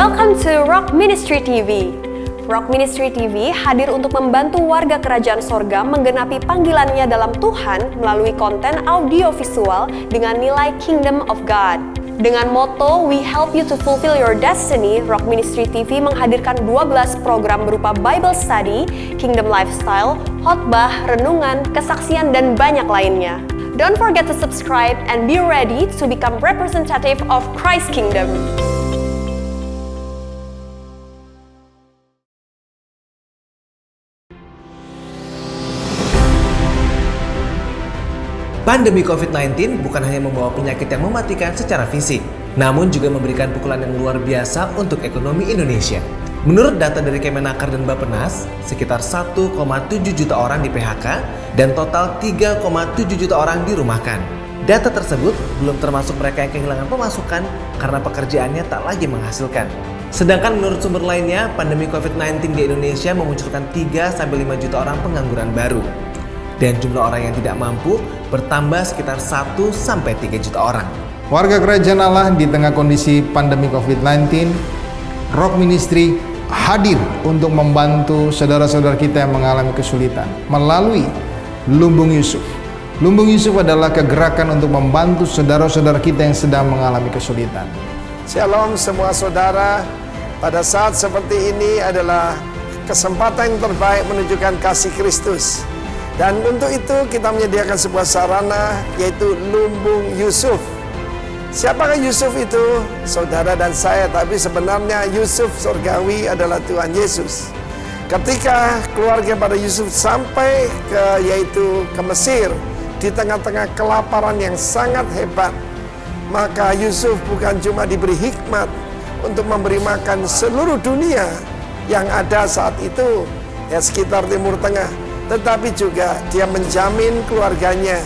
Welcome to Rock Ministry TV. Rock Ministry TV hadir untuk membantu warga kerajaan sorga menggenapi panggilannya dalam Tuhan melalui konten audiovisual dengan nilai Kingdom of God. Dengan moto We Help You to Fulfill Your Destiny, Rock Ministry TV menghadirkan 12 program berupa Bible Study, Kingdom Lifestyle, khotbah, renungan, kesaksian, dan banyak lainnya. Don't forget to subscribe and be ready to become representative of Christ's Kingdom. Pandemi COVID-19 bukan hanya membawa penyakit yang mematikan secara fisik, namun juga memberikan pukulan yang luar biasa untuk ekonomi Indonesia. Menurut data dari Kemenaker dan Bappenas, sekitar 1,7 juta orang di PHK dan total 3,7 juta orang dirumahkan. Data tersebut belum termasuk mereka yang kehilangan pemasukan karena pekerjaannya tak lagi menghasilkan. Sedangkan menurut sumber lainnya, pandemi COVID-19 di Indonesia memunculkan 3-5 juta orang pengangguran baru. Dan jumlah orang yang tidak mampu bertambah sekitar 1-3 juta orang. Warga kerajaan Allah di tengah kondisi pandemi COVID-19, Rock Ministry hadir untuk membantu saudara-saudara kita yang mengalami kesulitan melalui Lumbung Yusuf. Lumbung Yusuf adalah kegerakan untuk membantu saudara-saudara kita yang sedang mengalami kesulitan. Shalom semua saudara, pada saat seperti ini adalah kesempatan yang terbaik menunjukkan kasih Kristus. Dan untuk itu kita menyediakan sebuah sarana yaitu Lumbung Yusuf. Siapakah Yusuf itu? Saudara dan saya, tapi sebenarnya Yusuf Surgawi adalah Tuhan Yesus. Ketika keluarga pada Yusuf sampai ke Mesir di tengah-tengah kelaparan yang sangat hebat, maka Yusuf bukan cuma diberi hikmat untuk memberi makan seluruh dunia yang ada saat itu ya sekitar Timur Tengah, tetapi juga dia menjamin keluarganya.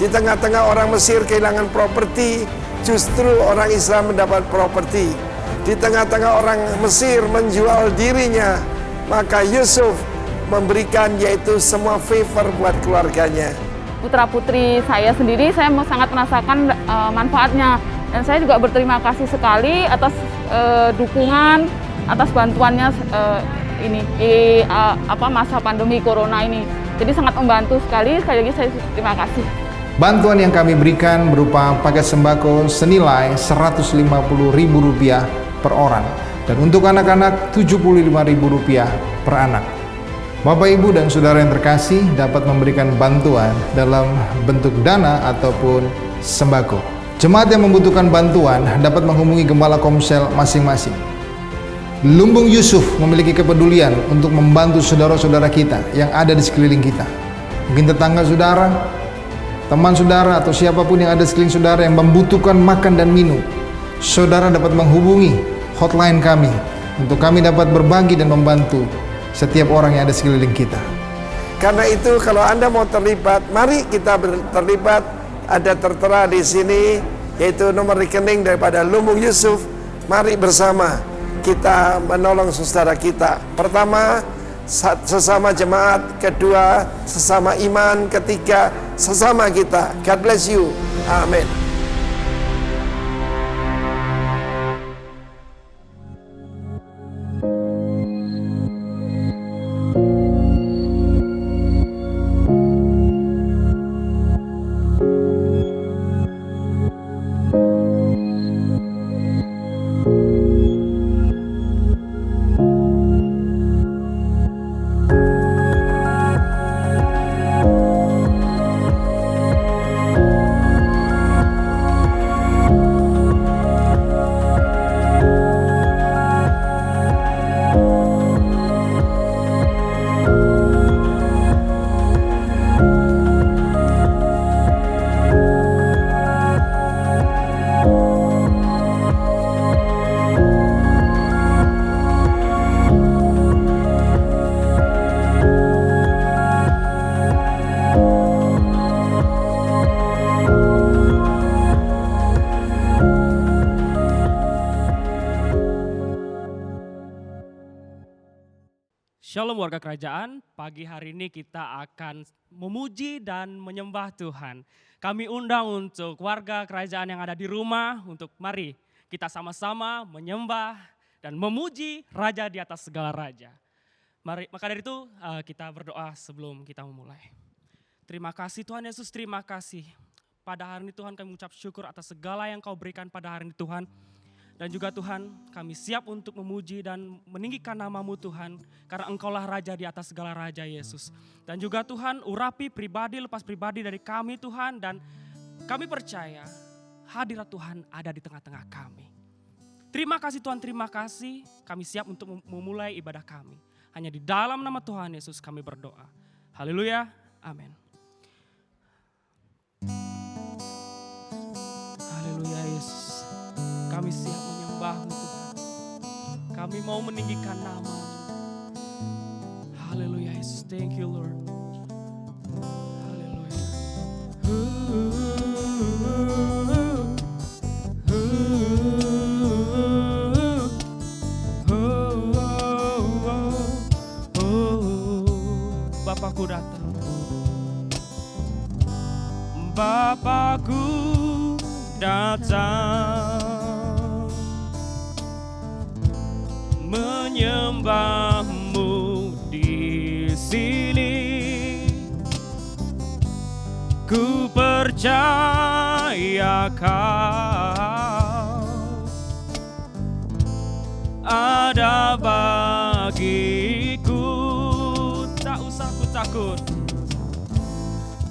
Di tengah-tengah orang Mesir kehilangan properti, justru orang Israel mendapat properti. Di tengah-tengah orang Mesir menjual dirinya, maka Yusuf memberikan yaitu semua favor buat keluarganya. Putra-putri saya sendiri, saya sangat merasakan manfaatnya. Dan saya juga berterima kasih sekali atas dukungan, atas bantuannya masa pandemi corona ini. Jadi sangat membantu sekali lagi saya terima kasih. Bantuan yang kami berikan berupa paket sembako senilai Rp150.000 per orang dan untuk anak-anak Rp75.000 per anak. Bapak, Ibu, dan saudara yang terkasih dapat memberikan bantuan dalam bentuk dana ataupun sembako. Jemaat yang membutuhkan bantuan dapat menghubungi gembala komsel masing-masing. Lumbung Yusuf memiliki kepedulian untuk membantu saudara-saudara kita yang ada di sekeliling kita. Mungkin tetangga saudara, teman saudara, atau siapapun yang ada di sekeliling saudara yang membutuhkan makan dan minum. Saudara dapat menghubungi hotline kami untuk kami dapat berbagi dan membantu setiap orang yang ada di sekeliling kita. Karena itu kalau Anda mau terlibat, mari kita terlibat. Ada tertera di sini yaitu nomor rekening daripada Lumbung Yusuf. Mari bersama kita menolong saudara kita. Pertama, sesama jemaat. Kedua, sesama iman. Ketiga, sesama kita. God bless you. Amin. Shalom warga kerajaan, pagi hari ini kita akan memuji dan menyembah Tuhan. Kami undang untuk warga kerajaan yang ada di rumah, untuk mari kita sama-sama menyembah dan memuji Raja di atas segala raja. Maka dari itu kita berdoa sebelum kita memulai. Terima kasih Tuhan Yesus, terima kasih. Pada hari ini Tuhan kami mengucap syukur atas segala yang Kau berikan pada hari ini Tuhan. Dan juga Tuhan kami siap untuk memuji dan meninggikan nama-Mu Tuhan. Karena Engkaulah Raja di atas segala raja Yesus. Dan juga Tuhan urapi pribadi lepas pribadi dari kami Tuhan. Dan kami percaya hadirat Tuhan ada di tengah-tengah kami. Terima kasih Tuhan, terima kasih. Kami siap untuk memulai ibadah kami. Hanya di dalam nama Tuhan Yesus kami berdoa. Haleluya, amin. Haleluya Yesus, kami siap menyembah-Mu Tuhan. Kami mau meninggikan nama-Mu. Haleluya Yesus, thank you Lord. Haleluya. Bapakku datang. Bapakku datang menyembah-Mu di sini. Ku percaya Kau ada bagiku. Tak usah ku takut,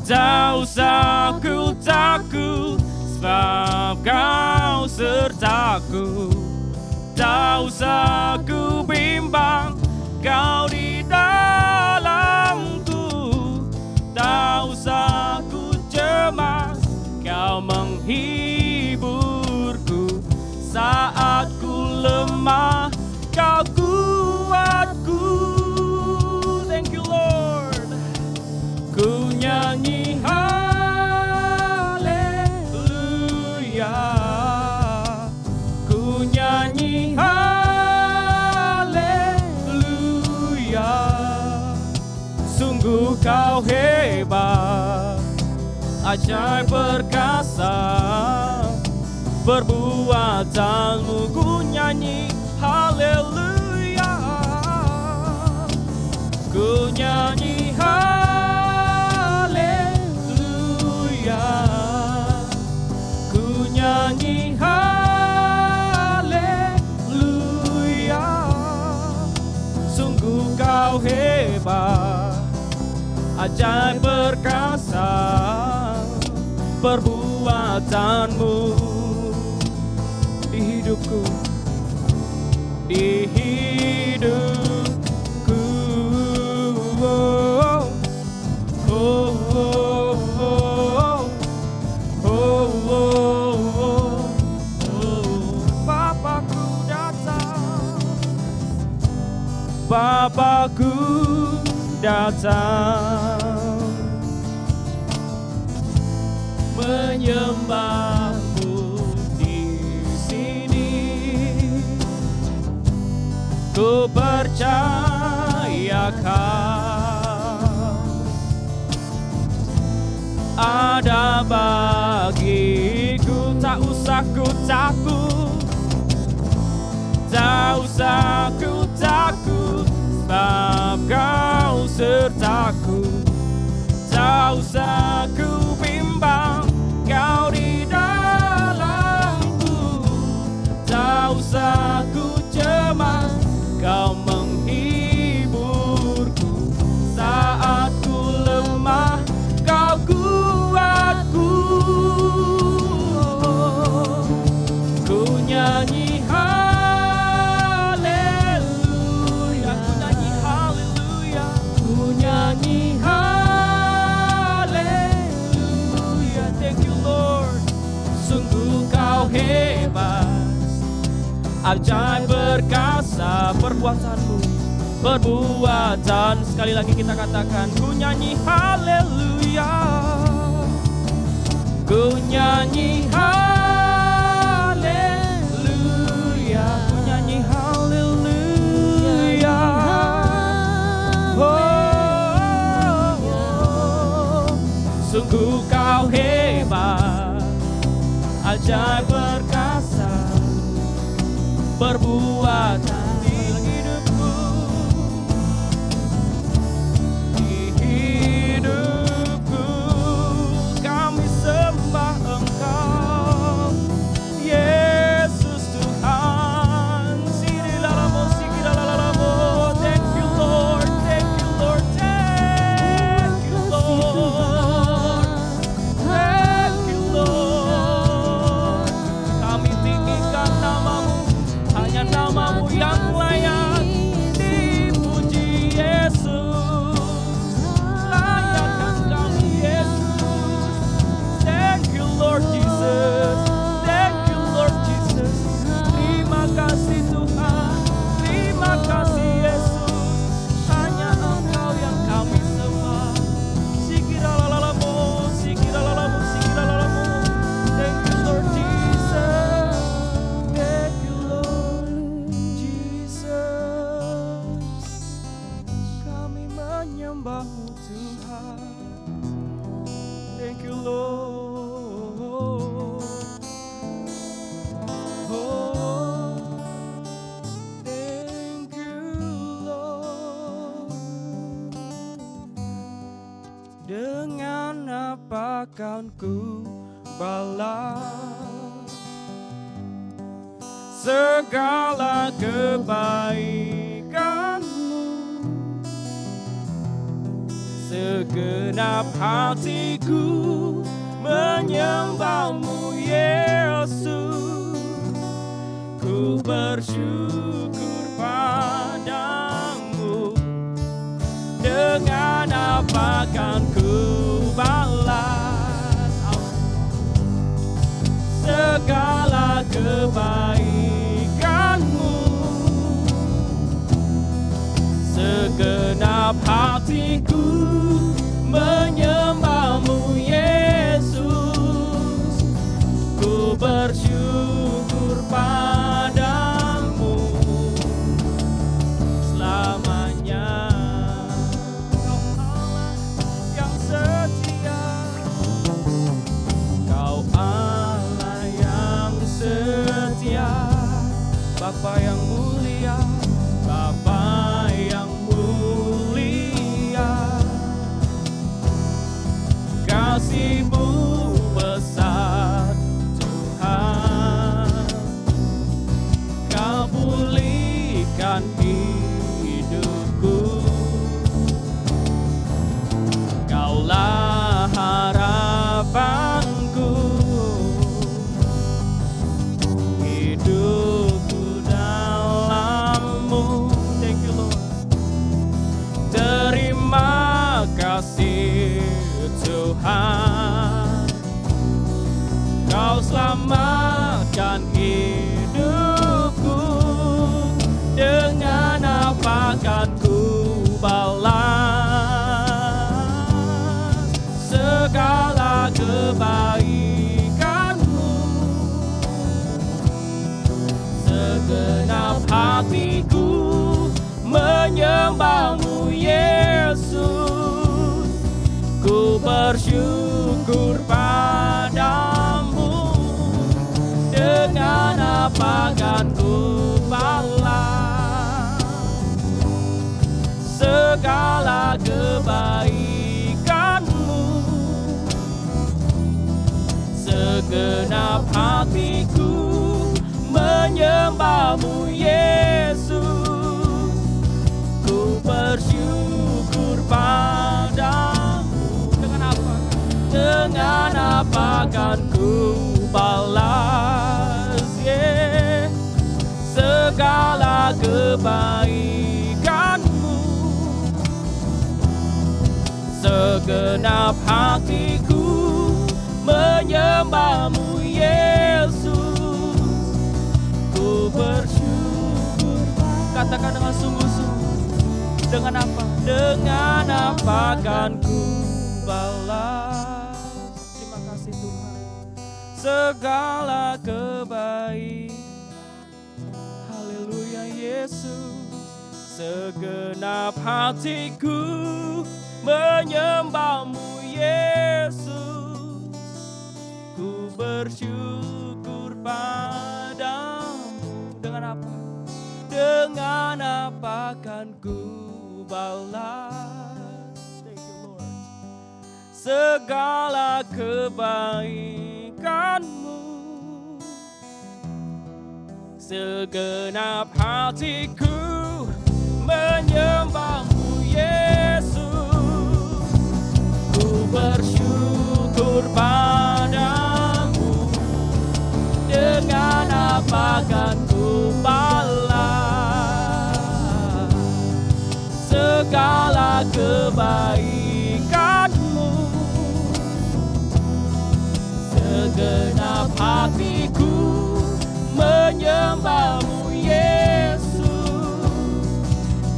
tak usah ku takut, sebab Kau sertaku. Tak usah ku bimbang, Kau di dalamku. Tak usah ku cemas, Kau menghiburku. Saat ku lemah, Kau kuatku. Thank you Lord. Ku nyanyi haleluya, ku nyanyi haleluya. Sungguh Kau hebat, ajaib perkasa, perbuatan-Mu ku nyanyi haleluya, ku nyanyi haleluya, ku nyanyi haleluya. Sungguh Kau hebat, ajaib perkasa, perbuatan-Mu di hidupku, di hidupku. Oh, oh, oh, oh, oh, oh, oh, oh. Bapakku datang, Bapakku datang menyembah-Mu di sini. Ku percaya Kau ada bagiku. Tak usah ku takut, tak usah ku takut, sebab Kau sertaku. Tak usah ku bimbang, Kau di dalamku. Tak usah ku cemas, Kau menghiburku. Saat ku lemah, Kau kuatku. Ku nyanyi haleluya, ku nyanyi haleluya, ku nyanyi haleluya. Thank you Lord. Sungguh Kau hebat, ajaib perkasa, perbuatan-Mu, perbuatan. Sekali lagi kita katakan, ku nyanyi haleluya, ku nyanyi haleluya, ku nyanyi haleluya. Oh, sungguh Kau hebat, ajaib perkasa, perbuatan di hidupku. Di hidupku kami sembah Engkau, Yesus Tuhan. Sidilalamo, thank you Lord, thank you Lord, thank you Lord, thank you Lord. Kami tinggikan namamu, hanya namamu yang layak dipuji Yesus. Layakkan kami Yesus. Thank you Lord Jesus, thank you Lord Jesus. Terima kasih Tuhan, terima kasih Yesus. Hanya Engkau yang kami sembah. Sikiralalamo, sikiralalamo, sikiralalamo. Thank you Lord Jesus, thank you Lord Jesus. Kami menyembahmu Tuhan. Thank you Lord. Oh, thank you Lord. Dengan apa kan ku balas segala kebaikanmu? Segenap hatiku menyembahmu Yesus. Ku bersyukur padamu. Dengan apa kan ku balas segala kebaikanmu? Segenap hatiku menyembahmu Yesus. Ku bersyukur padamu selamanya. Kau Allah yang setia, Kau Allah yang setia, Bapa yang mulia, Bapa yang mulia. Kasih-Mu besar Tuhan, Kau pulihkan hidupku. Kaulah harapanku, hidupku dalam-Mu. Thank you Lord. Terima kasih Tuhan, Kau selamatkan hidupku. Dengan apa kan ku balas segala kebaikanmu? Segenap hatiku menyembahmu Yesus. Ku bersyukur padamu. Dengan apa kan ku balas segala kebaikanmu? Segenap hatiku menyembahmu Yesus. Ku bersyukur padamu. Dengan apa kan ku balas segala kebaikanmu? Segenap hatiku menyembahmu Yesus. Ku bersyukur. Katakan dengan sungguh-sungguh. Dengan apa? Dengan apa kan ku balas? Terima kasih Tuhan. Segala kebaikan. Haleluya Yesus. Segenap hatiku menyembahmu Yesus. Ku bersyukur padamu. Dengan Dengan apa kan ku balas? Thank you Lord. Segala kebaikanmu, segenap hatiku menyembahmu Yesus. Ku bersyukur padamu, dengan apa kan ku balas segala kebaikanmu. Segenap hatiku menyembahmu Yesus.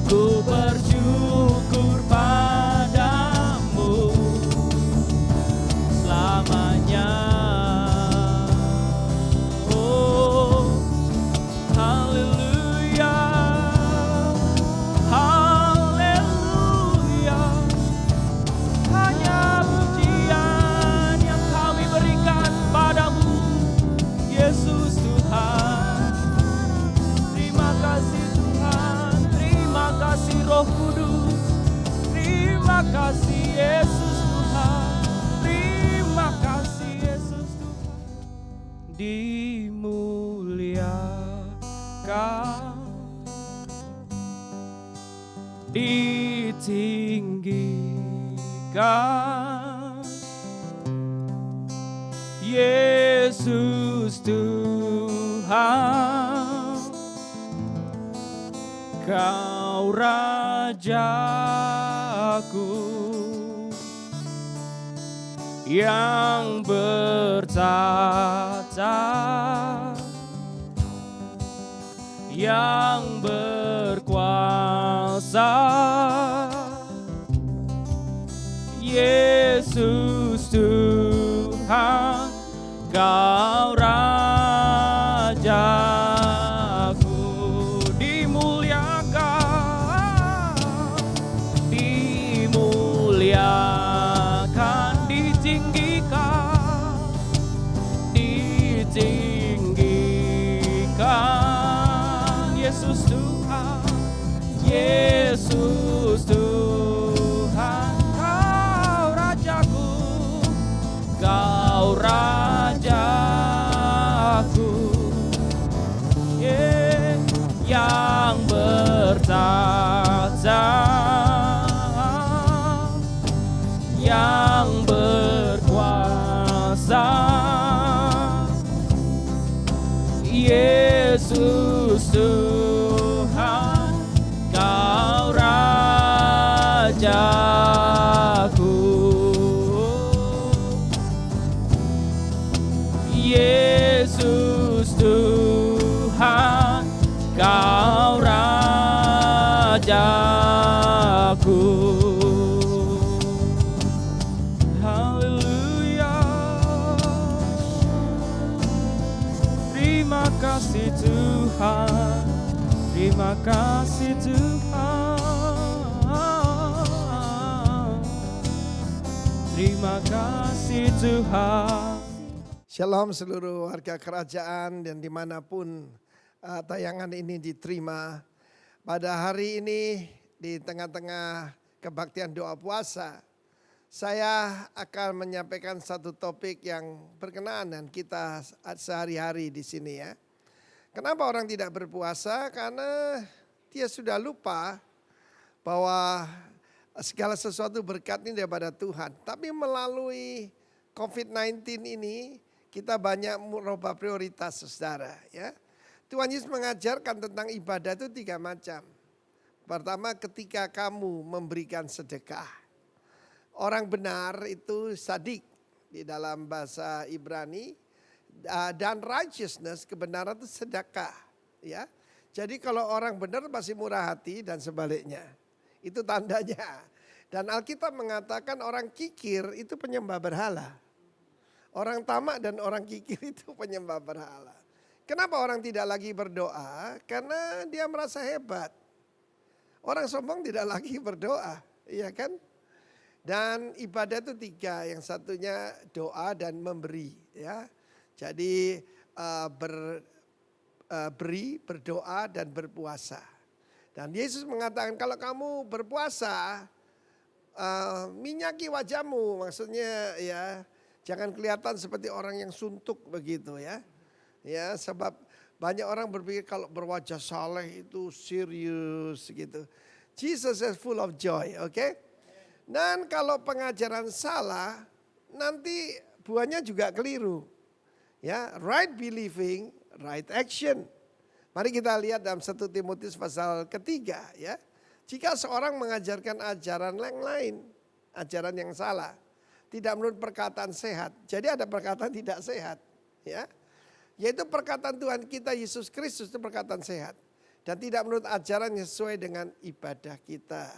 Ku bersyukur padamu selamanya. Oh, haleluya, haleluya. Hanya pujian yang kami berikan padamu Yesus Tuhan. Terima kasih Tuhan, terima kasih Roh Kudus, terima kasih Yesus Tuhan, terima kasih Yesus Tuhan. Dimuliakan, ditinggikan, Yesus Tuhan, Kau Rajaku yang bertata, yang berkuasa, Yesus Tuhan, Kau Rajaku. Dimuliakan, ditinggikan, ditinggikan, Yesus Tuhan, Yesus Tuhan, Kau Rajaku, Kau Rajaku, yang bertata, yang berkuasa, Yesus Tuhan, Kau Rajaku, Yesus Tuhan, Kau Rajaku. Haleluya. Terima kasih Tuhan, terima kasih Tuhan, terima kasih Tuhan. Shalom seluruh warga kerajaan dan dimanapun tayangan ini diterima. Pada hari ini di tengah-tengah kebaktian doa puasa, saya akan menyampaikan satu topik yang berkenaan dengan kita sehari-hari di sini ya. Kenapa orang tidak berpuasa? Karena dia sudah lupa bahwa segala sesuatu berkatnya daripada Tuhan. Tapi melalui COVID-19 ini kita banyak merubah prioritas saudara ya. Tuhan Yesus mengajarkan tentang ibadah itu 3 macam. Pertama, ketika kamu memberikan sedekah. Orang benar itu sadik di dalam bahasa Ibrani, dan righteousness, kebenaran itu sedekah ya. Jadi kalau orang benar pasti murah hati dan sebaliknya. Itu tandanya. Dan Alkitab mengatakan orang kikir itu penyembah berhala. Orang tamak dan orang kikir itu penyembah berhala. Kenapa orang tidak lagi berdoa? Karena dia merasa hebat. Orang sombong tidak lagi berdoa, iya kan? Dan ibadah itu 3, yang satunya doa dan memberi, ya. Jadi beri, berdoa, dan berpuasa. Dan Yesus mengatakan kalau kamu berpuasa, minyaki wajahmu, maksudnya ya jangan kelihatan seperti orang yang suntuk begitu ya. Ya, sebab banyak orang berpikir kalau berwajah saleh itu serius gitu. Jesus is full of joy, oke? Dan kalau pengajaran salah, nanti buahnya juga keliru. Ya, right believing, right action. Mari kita lihat dalam 1 Timotius pasal ketiga ya. Jika seorang mengajarkan ajaran yang lain, ajaran yang salah, tidak menurut perkataan sehat. Jadi ada perkataan tidak sehat, ya. Yaitu perkataan Tuhan kita Yesus Kristus itu perkataan sehat dan tidak menurut ajaran yang sesuai dengan ibadah kita.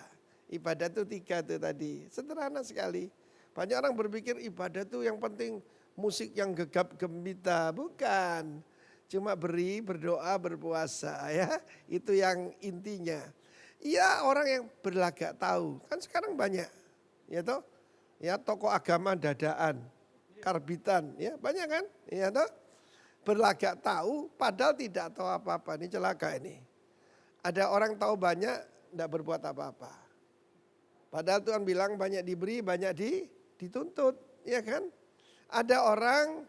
Ibadah itu 3 itu tadi, sederhana sekali. Banyak orang berpikir ibadah itu yang penting musik yang gegap gembita, bukan. Cuma beri, berdoa, berpuasa ya. Itu yang intinya. Ya orang yang berlagak tahu. Kan sekarang banyak. Ya toh. Ya tokoh agama dadaan. Karbitan. Ya banyak kan. Ya toh. Berlagak tahu padahal tidak tahu apa-apa. Ini celaka ini. Ada orang tahu banyak tidak berbuat apa-apa. Padahal Tuhan bilang banyak diberi, banyak dituntut. Ya kan. Ada orang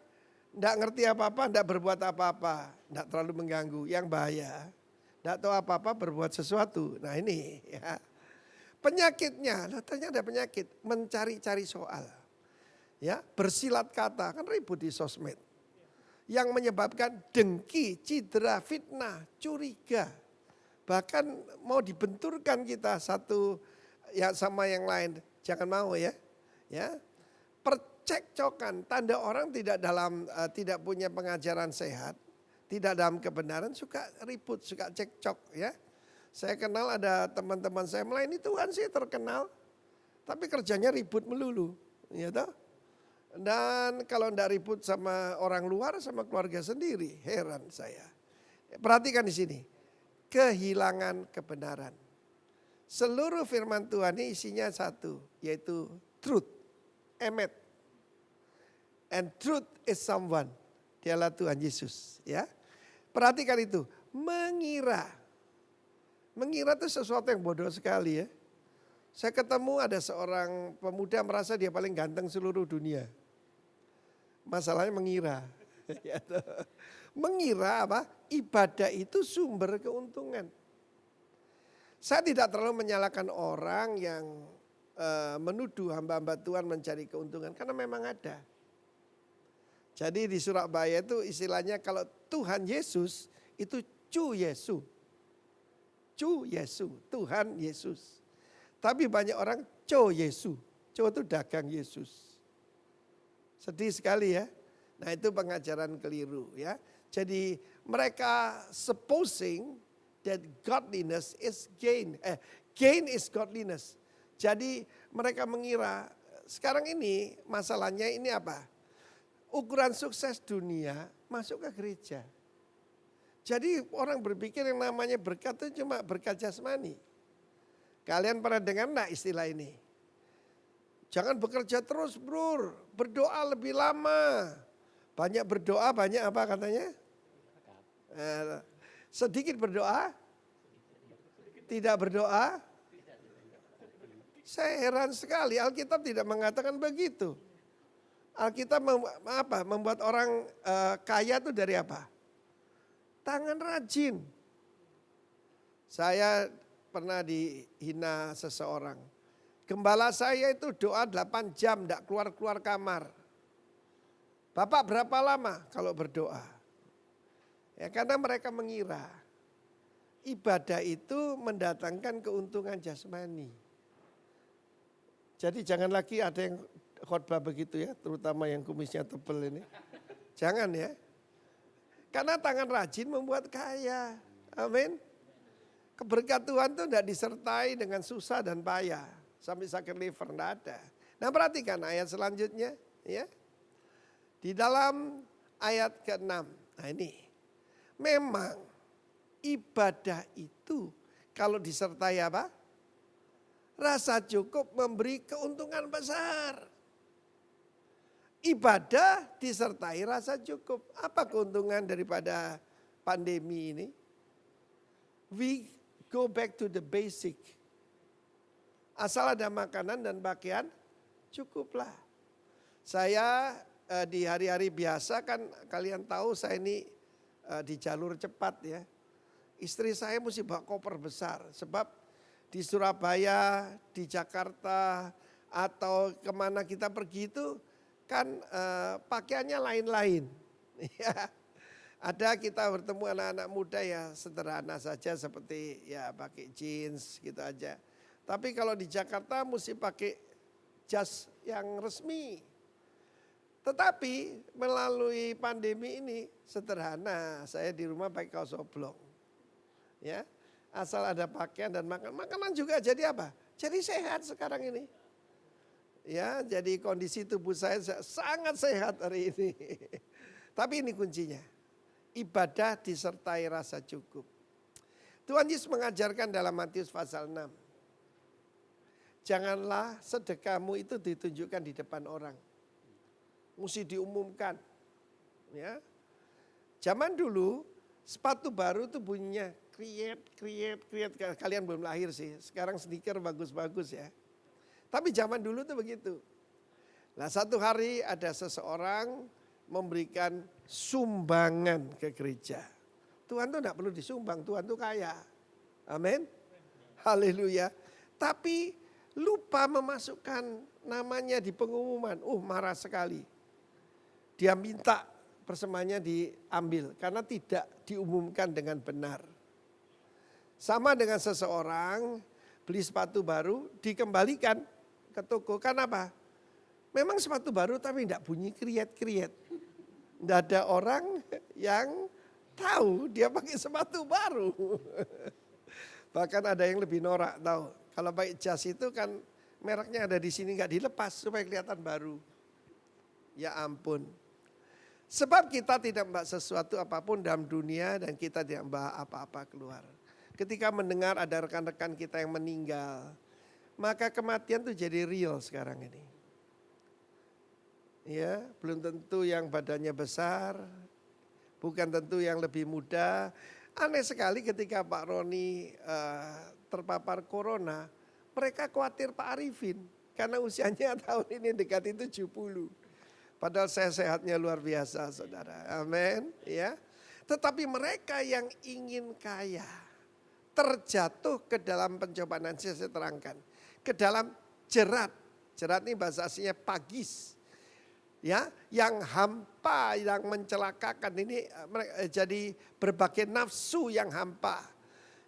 tidak ngerti apa-apa, tidak berbuat apa-apa, tidak terlalu mengganggu. Yang bahaya, tidak tahu apa-apa berbuat sesuatu. Nah ini ya. Penyakitnya, ternyata ada penyakit, mencari-cari soal. Ya, bersilat kata, kan ribut di sosmed. Yang menyebabkan dengki, cedera, fitnah, curiga. Bahkan mau dibenturkan kita satu ya sama yang lain. Jangan mau ya. Ya. Cekcokan, tanda orang tidak punya pengajaran sehat, tidak dalam kebenaran, suka ribut, suka cekcok ya. Saya kenal ada teman-teman saya melayani Tuhan sih terkenal, tapi kerjanya ribut melulu, ya toh. Dan kalau enggak ribut sama orang luar, sama keluarga sendiri, heran saya. Perhatikan di sini, kehilangan kebenaran. Seluruh firman Tuhan ini isinya satu, yaitu truth, emet. And truth is someone. Dialah Tuhan Yesus. Ya, perhatikan itu. Mengira. Mengira itu sesuatu yang bodoh sekali ya. Saya ketemu ada seorang pemuda merasa dia paling ganteng seluruh dunia. Masalahnya mengira. Mengira apa? Ibadah itu sumber keuntungan. Saya tidak terlalu menyalahkan orang yang menuduh hamba-hamba Tuhan mencari keuntungan. Karena memang ada. Jadi di Surabaya itu istilahnya kalau Tuhan Yesus itu Cu Yesu. Cu Yesu, Tuhan Yesus. Tapi banyak orang Co Yesu. Co itu dagang Yesus. Sedih sekali ya. Nah itu pengajaran keliru ya. Jadi mereka supposing that godliness is gain. Gain is godliness. Jadi mereka mengira sekarang ini masalahnya ini apa? Ukuran sukses dunia masuk ke gereja. Jadi orang berpikir yang namanya berkat itu cuma berkat jasmani. Kalian pernah dengar enggak istilah ini? Jangan bekerja terus bro, berdoa lebih lama. Banyak berdoa, banyak apa katanya? Sedikit berdoa, tidak berdoa. Saya heran sekali, Alkitab tidak mengatakan begitu. Alkitab membuat orang kaya itu dari apa? Tangan rajin. Saya pernah dihina seseorang. Gembala saya itu doa 8 jam tidak keluar-keluar kamar. Bapak berapa lama kalau berdoa? Ya karena mereka mengira ibadah itu mendatangkan keuntungan jasmani. Jadi jangan lagi ada yang khotbah begitu ya, terutama yang kumisnya tebal ini. Jangan ya. Karena tangan rajin membuat kaya. Amin. Keberkat Tuhan itu tidak disertai dengan susah dan payah. Sampai sakit liver, tidak ada. Nah perhatikan ayat selanjutnya. Ya. Di dalam ayat ke-6. Nah ini. Memang ibadah itu kalau disertai apa? Rasa cukup memberi keuntungan besar. Ibadah disertai rasa cukup. Apa keuntungan daripada pandemi ini, we go back to the basic. Asal ada makanan dan pakaian, cukuplah. Saya di hari-hari biasa kan kalian tahu saya ini di jalur cepat ya. Istri saya mesti bawa koper besar sebab di Surabaya, di Jakarta atau kemana kita pergi itu kan pakaiannya lain-lain. Ya. Ada kita bertemu anak-anak muda ya sederhana saja seperti ya pakai jeans gitu aja. Tapi kalau di Jakarta mesti pakai jas yang resmi. Tetapi melalui pandemi ini sederhana, saya di rumah pakai kaos oblong. Ya, asal ada pakaian dan makanan juga jadi apa? Jadi sehat sekarang ini. Ya, jadi kondisi tubuh saya sangat sehat hari ini. Tapi ini kuncinya, ibadah disertai rasa cukup. Tuhan Yesus mengajarkan dalam Matius pasal 6. Janganlah sedekahmu itu ditunjukkan di depan orang. Mesti diumumkan. Ya. Zaman dulu sepatu baru itu bunyinya kriet. Kalian belum lahir sih. Sekarang sneaker bagus-bagus ya. Tapi zaman dulu tuh begitu. Nah satu hari ada seseorang memberikan sumbangan ke gereja. Tuhan tuh enggak perlu disumbang, Tuhan tuh kaya. Amin. Haleluya. Tapi lupa memasukkan namanya di pengumuman. Marah sekali. Dia minta persembahannya diambil karena tidak diumumkan dengan benar. Sama dengan seseorang beli sepatu baru dikembalikan ke toko. Kenapa? Memang sepatu baru tapi tidak bunyi kriet-kriet. Tidak ada orang yang tahu dia pakai sepatu baru. Bahkan ada yang lebih norak tahu. Kalau pakai jas itu kan mereknya ada di sini nggak dilepas supaya kelihatan baru. Ya ampun. Sebab kita tidak membawa sesuatu apapun dalam dunia dan kita tidak membawa apa-apa keluar. Ketika mendengar ada rekan-rekan kita yang meninggal, maka kematian itu jadi real sekarang ini. Ya, belum tentu yang badannya besar, bukan tentu yang lebih muda. Aneh sekali ketika Pak Roni terpapar corona, mereka khawatir Pak Arifin karena usianya tahun ini dekati 70. Padahal saya sehatnya luar biasa saudara. Amin. Ya. Tetapi mereka yang ingin kaya terjatuh ke dalam pencobaan yang saya terangkan. Ke dalam jerat. Jerat ini bahasa aslinya pagis. Ya, yang hampa, yang mencelakakan ini jadi berbagai nafsu yang hampa.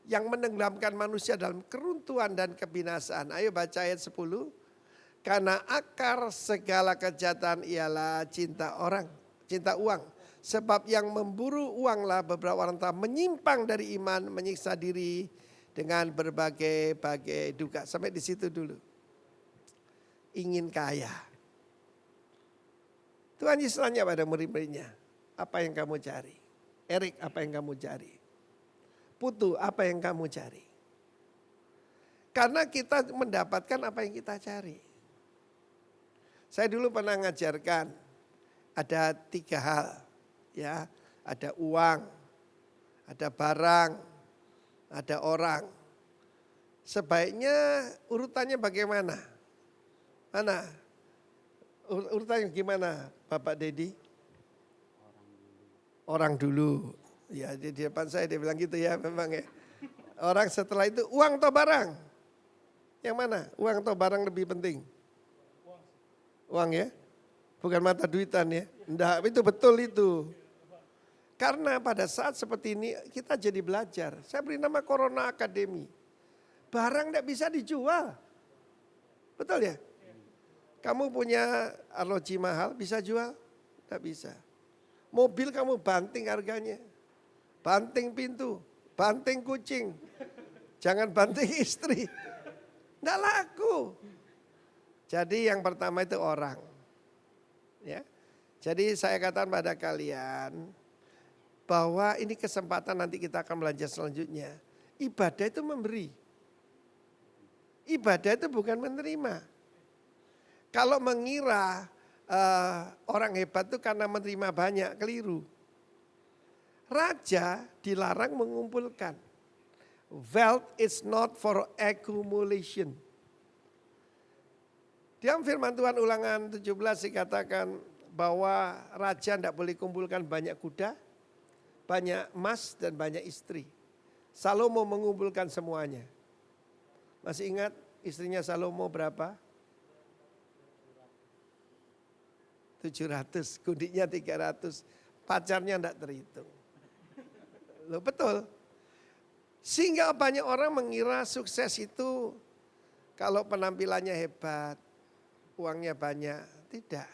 Yang menenggelamkan manusia dalam keruntuhan dan kebinasaan. Ayo baca ayat 10. Karena akar segala kejahatan ialah cinta uang. Sebab yang memburu uanglah beberapa orang telah menyimpang dari iman, menyiksa diri dengan berbagai-bagai duka. Sampai di situ dulu. Ingin kaya. Tuhan Yesus tanya pada murid-muridnya, apa yang kamu cari? Erik, apa yang kamu cari? Putu, apa yang kamu cari? Karena kita mendapatkan apa yang kita cari. Saya dulu pernah ngajarkan ada 3 hal, ya, ada uang, ada barang, ada orang. Sebaiknya urutannya bagaimana? Mana? Urutannya gimana, Bapak Dedi? Orang dulu. Ya di depan saya dia bilang gitu ya, memang ya. Orang setelah itu uang atau barang? Yang mana? Uang atau barang lebih penting? Uang ya, bukan mata duitan ya. Enggak, itu betul itu. Karena pada saat seperti ini kita jadi belajar. Saya beri nama Corona Academy. Barang enggak bisa dijual. Betul ya? Kamu punya arloji mahal bisa jual? Enggak bisa. Mobil kamu banting harganya. Banting pintu, banting kucing. Jangan banting istri. Enggak laku. Jadi yang pertama itu orang. Ya. Jadi saya katakan pada kalian bahwa ini kesempatan nanti kita akan belajar selanjutnya. Ibadah itu memberi. Ibadah itu bukan menerima. Kalau mengira orang hebat itu karena menerima banyak, keliru. Raja dilarang mengumpulkan. Wealth is not for accumulation. Dalam firman Tuhan Ulangan 17 dikatakan bahwa raja tidak boleh kumpulkan banyak kuda, banyak emas dan banyak istri. Salomo mengumpulkan semuanya. Masih ingat istrinya Salomo berapa? 700, kudiknya 300, pacarnya tidak terhitung. Loh betul. Sehingga banyak orang mengira sukses itu kalau penampilannya hebat, uangnya banyak. Tidak.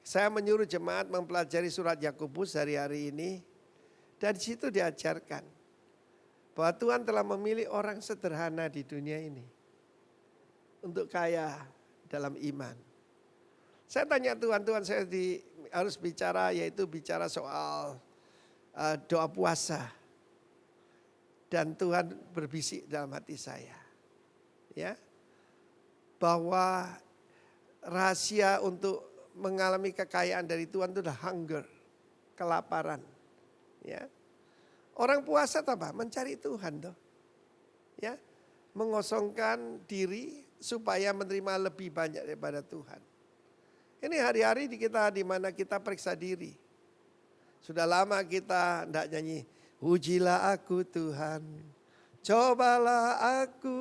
Saya menyuruh jemaat mempelajari surat Yakobus hari-hari ini. Dan di situ diajarkan bahwa Tuhan telah memilih orang sederhana di dunia ini untuk kaya dalam iman. Saya tanya Tuhan saya harus bicara, yaitu bicara soal doa puasa. Dan Tuhan berbisik dalam hati saya. Ya. Bahwa rahasia untuk mengalami kekayaan dari Tuhan itu adalah hunger, kelaparan. Ya. Orang puasa apa? Mencari Tuhan toh. Ya. Mengosongkan diri supaya menerima lebih banyak daripada Tuhan. Ini hari-hari kita di mana kita periksa diri. Sudah lama kita tidak nyanyi, ujilah aku Tuhan, cobalah aku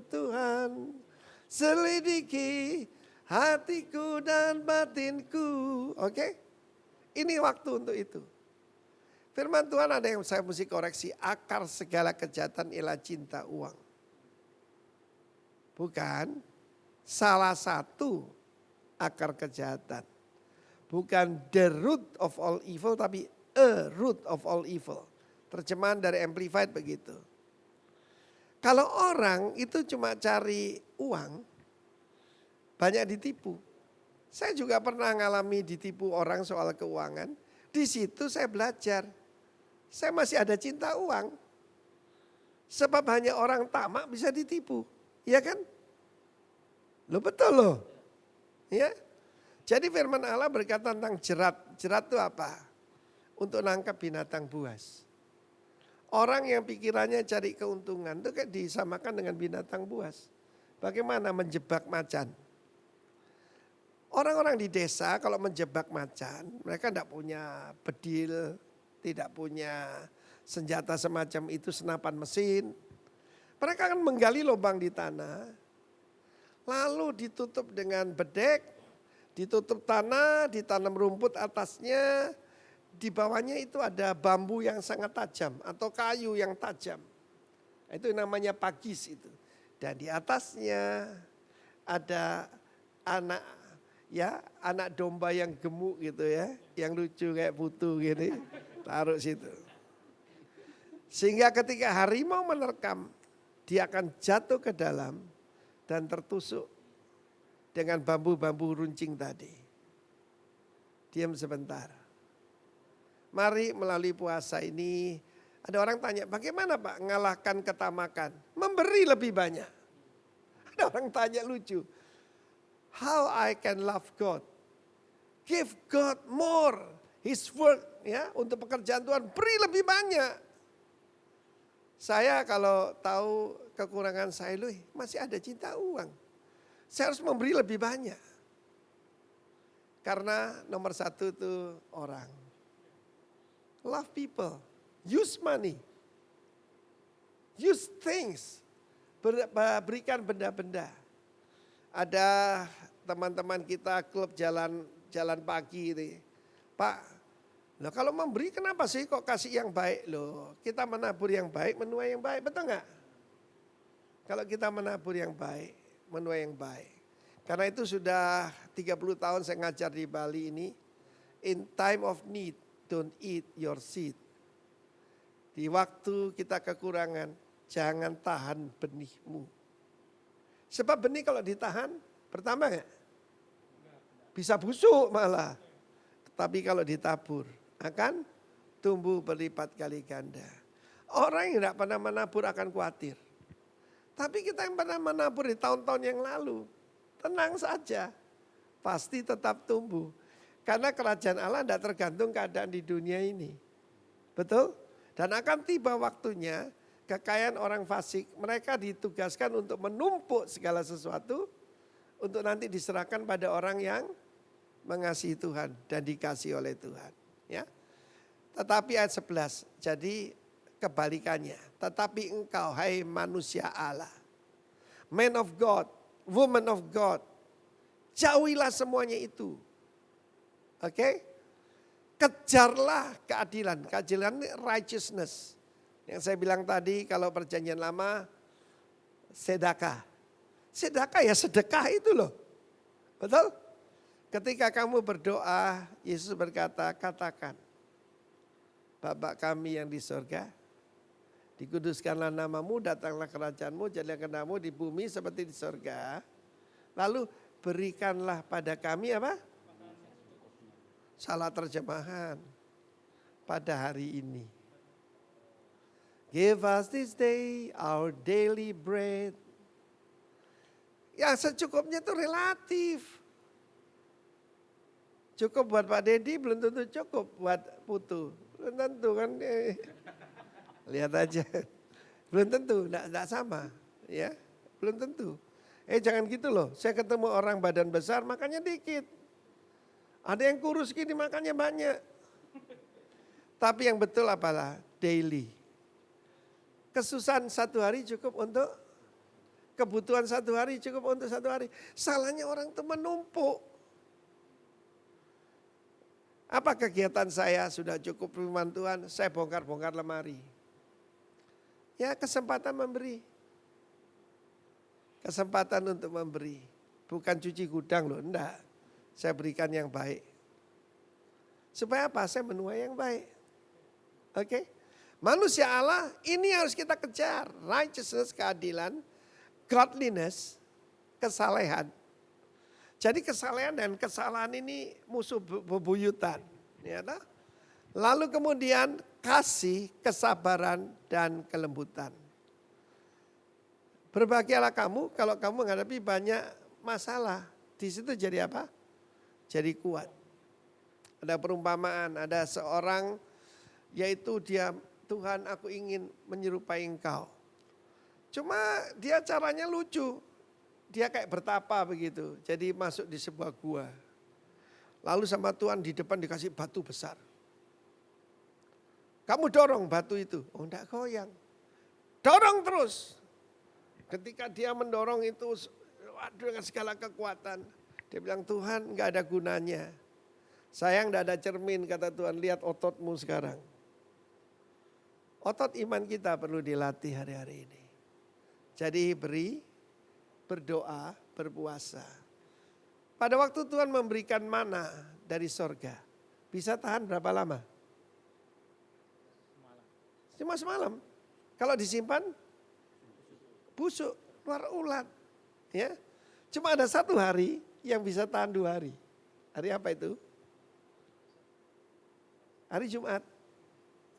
Tuhan, selidiki hatiku dan batinku. Oke? Ini waktu untuk itu. Firman Tuhan ada yang saya mesti koreksi, akar segala kejahatan ialah cinta uang. Bukan salah satu akar kejahatan. Bukan the root of all evil, tapi a root of all evil. Terjemahan dari Amplified begitu. Kalau orang itu cuma cari uang, banyak ditipu. Saya juga pernah ngalami ditipu orang soal keuangan. Di situ saya belajar. Saya masih ada cinta uang. Sebab hanya orang tamak bisa ditipu. Iya kan? Loh betul loh. Ya. Jadi firman Allah berkata tentang jerat. Jerat itu apa? Untuk nangkap binatang buas. Orang yang pikirannya cari keuntungan itu kayak disamakan dengan binatang buas. Bagaimana menjebak macan? Orang-orang di desa kalau menjebak macan, mereka tidak punya bedil, tidak punya senjata semacam itu, senapan mesin. Mereka akan menggali lubang di tanah, lalu ditutup dengan bedek, ditutup tanah, ditanam rumput atasnya, di bawahnya itu ada bambu yang sangat tajam atau kayu yang tajam. Itu namanya pakis itu. Dan di atasnya ada anak domba yang gemuk gitu ya, yang lucu kayak putu gini, taruh situ. Sehingga ketika harimau menerkam, dia akan jatuh ke dalam dan tertusuk dengan bambu-bambu runcing tadi. Diam sebentar. Mari melalui puasa ini, ada orang tanya, bagaimana Pak ngalahkan ketamakan? Memberi lebih banyak. Ada orang tanya lucu, how I can love God? Give God more, His work, ya, untuk pekerjaan Tuhan, beri lebih banyak. Saya kalau tahu kekurangan saya, masih ada cinta uang. Saya harus memberi lebih banyak. Karena nomor satu itu orang. Love people, use money, use things, berikan benda-benda. Ada teman-teman kita klub jalan pagi ini, Pak, loh kalau memberi kenapa sih kok kasih yang baik loh? Kita menabur yang baik, menuai yang baik, betul nggak? Kalau kita menabur yang baik, menuai yang baik. Karena itu sudah 30 tahun saya ngajar di Bali ini, in time of need, don't eat your seed. Di waktu kita kekurangan, jangan tahan benihmu. Sebab benih kalau ditahan, pertama enggak? Bisa busuk malah. Tapi kalau ditabur, akan tumbuh berlipat kali ganda. Orang yang tidak pernah menabur akan khawatir. Tapi kita yang pernah menabur di tahun-tahun yang lalu, tenang saja. Pasti tetap tumbuh. Karena kerajaan Allah tidak tergantung keadaan di dunia ini. Betul? Dan akan tiba waktunya kekayaan orang fasik, mereka ditugaskan untuk menumpuk segala sesuatu untuk nanti diserahkan pada orang yang mengasihi Tuhan dan dikasihi oleh Tuhan. Ya. Tetapi ayat 11, jadi kebalikannya. Tetapi engkau, hai manusia Allah, man of God, woman of God, jauhilah semuanya itu. Oke? Kejarlah keadilan. Keadilan ini righteousness. Yang saya bilang tadi kalau perjanjian lama sedekah. Sedekah ya sedekah itu loh. Betul? Ketika kamu berdoa, Yesus berkata, katakan, Bapa kami yang di surga, dikuduskanlah namamu, datanglah kerajaanmu, jadilah kehendakmu di bumi seperti di surga. Lalu berikanlah pada kami apa? Salah terjemahan. Pada hari ini. Give us this day our daily bread. Yang secukupnya itu relatif. Cukup buat Pak Dedi, belum tentu cukup buat Putu. Belum tentu kan. Lihat aja. Belum tentu, enggak sama. Ya, belum tentu. Jangan gitu loh. Saya ketemu orang badan besar makannya dikit. Ada yang kurus gini makannya banyak. Tapi yang betul apalah? Daily. Kesusahan satu hari cukup untuk, kebutuhan satu hari cukup untuk satu hari. Salahnya orang itu menumpuk. Apa kegiatan saya sudah cukup firman Tuhan, saya bongkar-bongkar lemari. Ya kesempatan memberi. Kesempatan untuk memberi. Bukan cuci gudang loh, enggak. Saya berikan yang baik. Supaya apa? Saya menuai yang baik. Oke? Manusia Allah ini harus kita kejar. Righteousness, keadilan, godliness, kesalehan. Jadi kesalehan dan kesalahan ini musuh bebuyutan. Ya, nah? Lalu kemudian kasih, kesabaran, dan kelembutan. Berbahagialah kamu kalau kamu menghadapi banyak masalah. Di situ jadi apa? Jadi kuat. Ada perumpamaan, ada seorang yaitu dia, Tuhan aku ingin menyerupai engkau. Cuma dia caranya lucu. Dia kayak bertapa begitu. Jadi masuk di sebuah gua. Lalu sama Tuhan di depan dikasih batu besar. Kamu dorong batu itu. Oh enggak goyang. Dorong terus. Ketika dia mendorong itu waduh dengan segala kekuatan. Dia bilang Tuhan enggak ada gunanya. Sayang enggak ada cermin kata Tuhan. Lihat ototmu sekarang. Otot iman kita perlu dilatih hari-hari ini. Jadi beri, berdoa, berpuasa. Pada waktu Tuhan memberikan mana dari sorga. Bisa tahan berapa lama? Cuma semalam. Kalau disimpan, busuk, keluar ulat. Ya. Cuma ada satu hari yang bisa tahan 2 hari. Hari apa itu? Hari Jumat.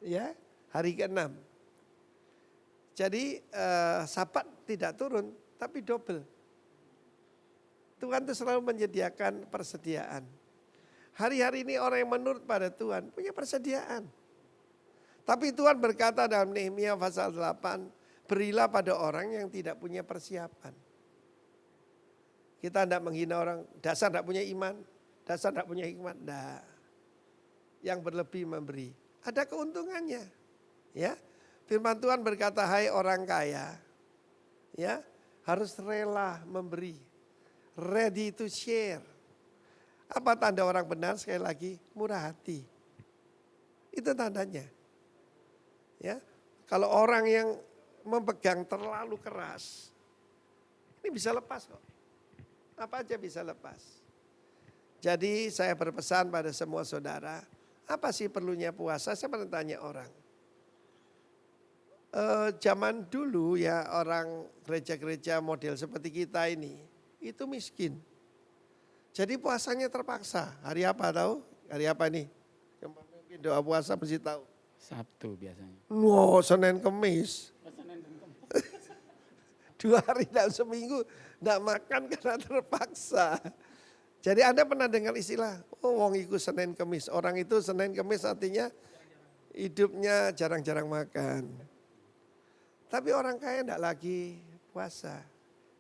Ya, hari ke-6. Jadi Sabat tidak turun, tapi double. Tuhan itu selalu menyediakan persediaan. Hari-hari ini orang yang menurut pada Tuhan punya persediaan. Tapi Tuhan berkata dalam Nehemia pasal 8, berilah pada orang yang tidak punya persiapan. Kita tidak menghina orang, dasar tidak punya iman, dasar tidak punya hikmat. Nah, yang berlebih memberi. Ada keuntungannya. Ya, firman Tuhan berkata, hai orang kaya, ya harus rela memberi. Ready to share. Apa tanda orang benar? Sekali lagi, murah hati. Itu tandanya. Ya, kalau orang yang memegang terlalu keras, ini bisa lepas kok. Apa aja bisa lepas. Jadi saya berpesan pada semua saudara, apa sih perlunya puasa? Saya pernah tanya orang. Zaman dulu ya orang gereja-gereja model seperti kita ini, itu miskin. Jadi puasanya terpaksa. Hari apa tahu? Hari apa nih? Yang mungkin doa puasa mesti tahu. Sabtu biasanya. Wow, Senin Kemis. 2 hari dalam seminggu tidak makan karena terpaksa. Jadi Anda pernah dengar istilah, oh wong iku Senin Kemis. Orang itu Senin Kemis artinya hidupnya jarang-jarang makan. Tapi orang kaya enggak lagi puasa.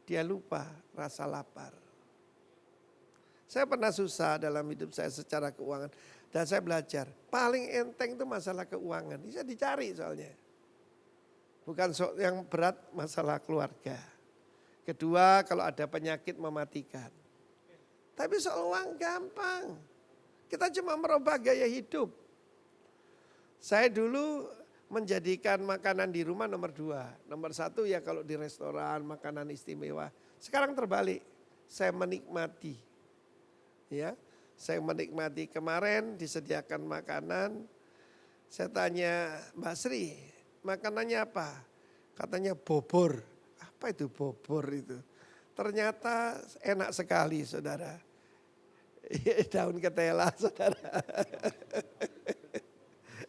Dia lupa rasa lapar. Saya pernah susah dalam hidup saya secara keuangan. Dan saya belajar, paling enteng itu masalah keuangan. Bisa dicari soalnya. Bukan yang berat masalah keluarga. Kedua, kalau ada penyakit mematikan. Tapi soal uang gampang. Kita cuma merubah gaya hidup. Saya dulu menjadikan makanan di rumah nomor 2. Nomor 1 ya kalau di restoran makanan istimewa. Sekarang terbalik, saya menikmati. Ya, saya menikmati. Kemarin disediakan makanan. Saya tanya Mbak Sri, makanannya apa? Katanya bobor. Apa itu bobor itu? Ternyata enak sekali saudara. Daun ketela saudara.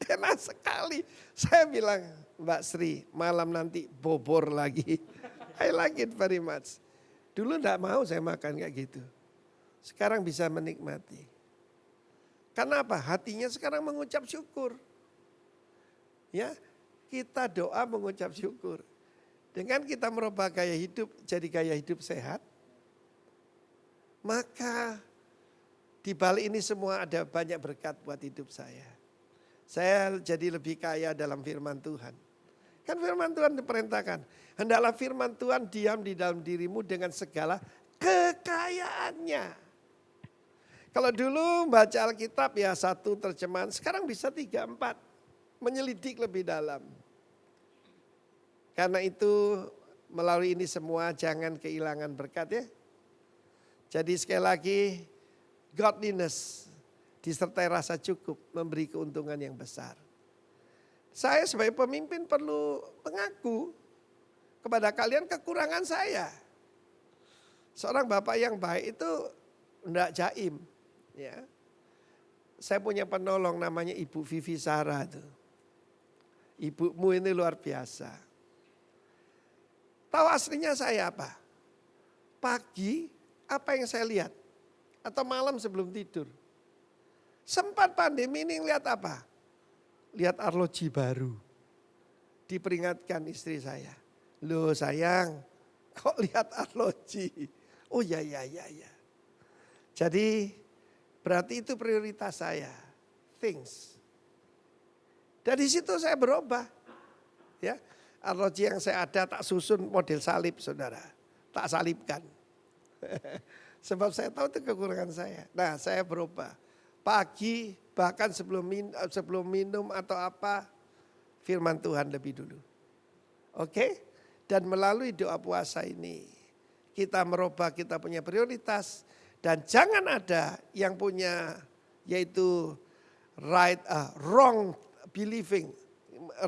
Enak sekali. Saya bilang, Mbak Sri, malam nanti bobor lagi. I like it very much. Dulu enggak mau saya makan kayak gitu. Sekarang bisa menikmati. Karena apa? Hatinya sekarang mengucap syukur. Ya, kita doa mengucap syukur. Dengan kita merubah gaya hidup jadi gaya hidup sehat, maka di balik ini semua ada banyak berkat buat hidup saya. Saya jadi lebih kaya dalam firman Tuhan. Kan firman Tuhan diperintahkan, hendaklah firman Tuhan diam di dalam dirimu dengan segala kekayaannya. Kalau dulu baca Alkitab ya 1 terjemahan, sekarang bisa 3, 4. Menyelidik lebih dalam. Karena itu melalui ini semua jangan kehilangan berkat ya. Jadi sekali lagi godliness disertai rasa cukup memberi keuntungan yang besar. Saya sebagai pemimpin perlu mengaku kepada kalian kekurangan saya. Seorang bapak yang baik itu enggak jaim. Ya. Saya punya penolong namanya Ibu Vivi Sarah tuh. Ibumu ini luar biasa. Tahu aslinya saya apa? Pagi apa yang saya lihat? Atau malam sebelum tidur? Sempat pandemi ini lihat apa? Lihat arloji baru. Diperingatkan istri saya. Loh sayang, kok lihat arloji? Oh ya. Jadi berarti itu prioritas saya. Things. Dari situ saya berubah. Ya, arloji yang saya ada tak susun model salib saudara. Tak salibkan. Sebab saya tahu itu kekurangan saya. Nah saya berubah. Pagi bahkan sebelum minum atau apa, firman Tuhan lebih dulu. Oke? Dan melalui doa puasa ini kita merubah kita punya prioritas. Dan jangan ada yang punya yaitu wrong believing,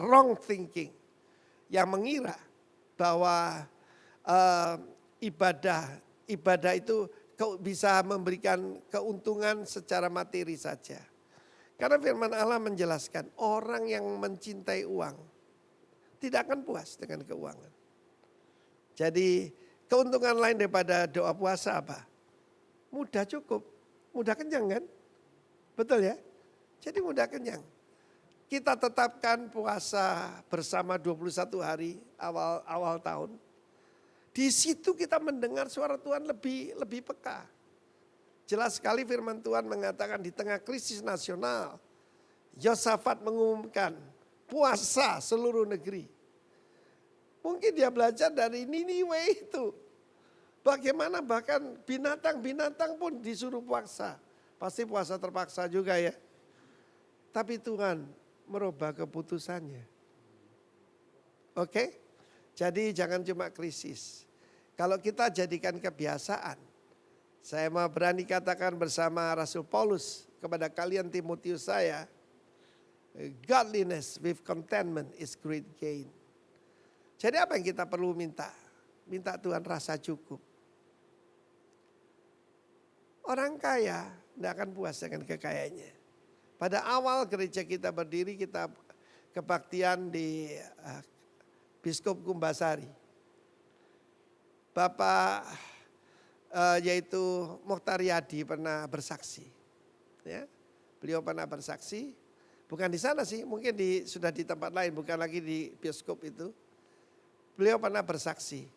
wrong thinking. Yang mengira bahwa ibadah itu bisa memberikan keuntungan secara materi saja. Karena firman Allah menjelaskan orang yang mencintai uang tidak akan puas dengan keuangan. Jadi keuntungan lain daripada doa puasa apa? Mudah cukup, mudah kenyang kan? Betul ya? Jadi mudah kenyang. Kita tetapkan puasa bersama 21 hari awal tahun. Di situ kita mendengar suara Tuhan lebih peka. Jelas sekali firman Tuhan mengatakan di tengah krisis nasional, Yosafat mengumumkan puasa seluruh negeri. Mungkin dia belajar dari Niniwe itu. Bagaimana bahkan binatang-binatang pun disuruh puasa. Pasti puasa terpaksa juga ya. Tapi Tuhan merubah keputusannya. Oke? Jadi jangan cuma krisis. Kalau kita jadikan kebiasaan. Saya mau berani katakan bersama Rasul Paulus kepada kalian Timotius saya. Godliness with contentment is great gain. Jadi apa yang kita perlu minta? Minta Tuhan rasa cukup. Orang kaya tidak akan puas dengan kekayaannya. Pada awal gereja kita berdiri, kita kebaktian di Biskup Kumbasari. Bapak yaitu Mokhtar Yadi pernah bersaksi. Ya, beliau pernah bersaksi Bukan di sana sih, mungkin sudah di tempat lain, bukan lagi di bioskop itu. Beliau pernah bersaksi.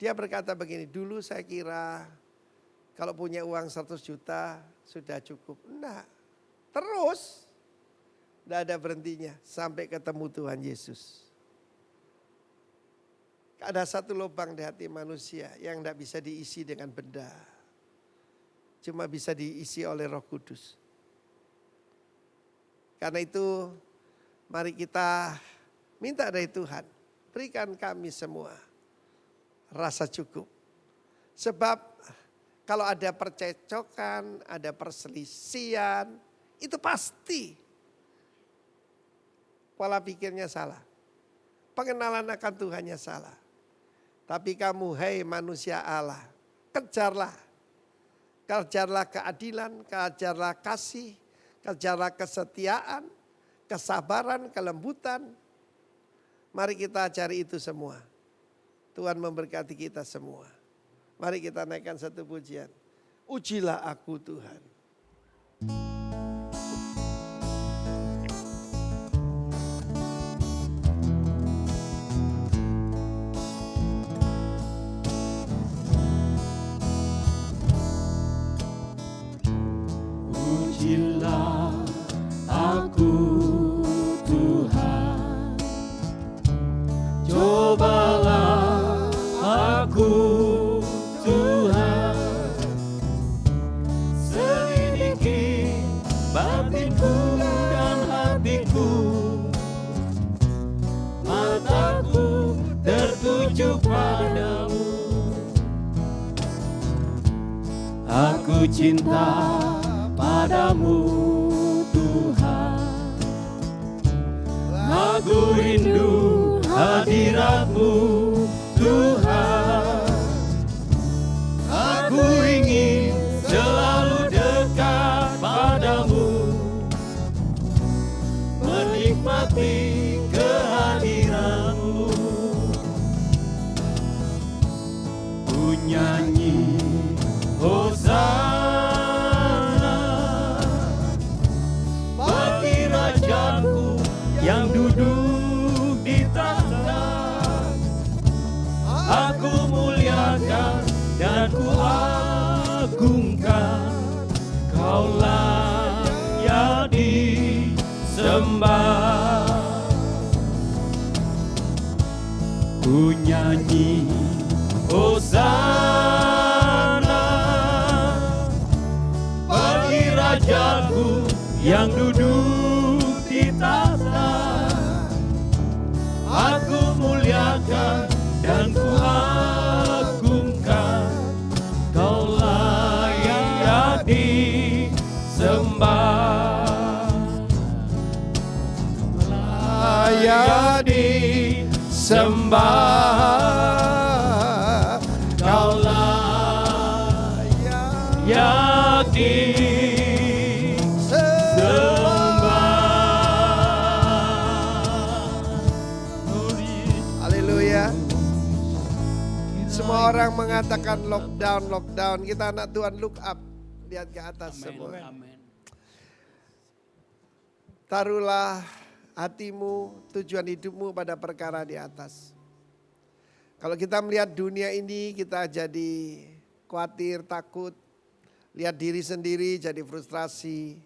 Dia berkata begini, dulu saya kira kalau punya uang 100 juta sudah cukup. Enggak, terus. Tidak ada berhentinya sampai ketemu Tuhan Yesus. Ada satu lubang di hati manusia yang tidak bisa diisi dengan benda. Cuma bisa diisi oleh Roh Kudus. Karena itu mari kita minta dari Tuhan. Berikan kami semua rasa cukup. Sebab kalau ada percecokan, ada perselisihan, itu pasti pola pikirnya salah. Pengenalan akan Tuhannya salah. Tapi kamu, hei manusia Allah, kejarlah. Kejarlah keadilan, kejarlah kasih, kejarlah kesetiaan, kesabaran, kelembutan. Mari kita cari itu semua. Tuhan memberkati kita semua. Mari kita naikkan satu pujian. Ujilah aku Tuhan. Ujilah aku Tuhan, cobalah aku Tuhan, selidiki batinku dan hatiku, mataku tertuju padamu, aku cinta padamu Tuhan, aku rindu hadirat-Mu Tuhan, aku ingin selalu dekat padamu, menikmati kehadiran-Mu, ku nyanyi Hosana yang duduk di tahta, aku muliakan dan ku agungkan, Kaulah yang disembah. Ku nyanyi Hosana bagi Rajaku yang duduk di tahta, aku muliakan dan ku agungkan, Kaulah yang disembah, layak disembah, Kaulah yang Semua orang mengatakan lockdown, lockdown. Kita anak Tuhan look up, lihat ke atas semua. Taruhlah hatimu, tujuan hidupmu pada perkara di atas. Kalau kita melihat dunia ini, kita jadi khawatir, takut. Lihat diri sendiri jadi frustrasi.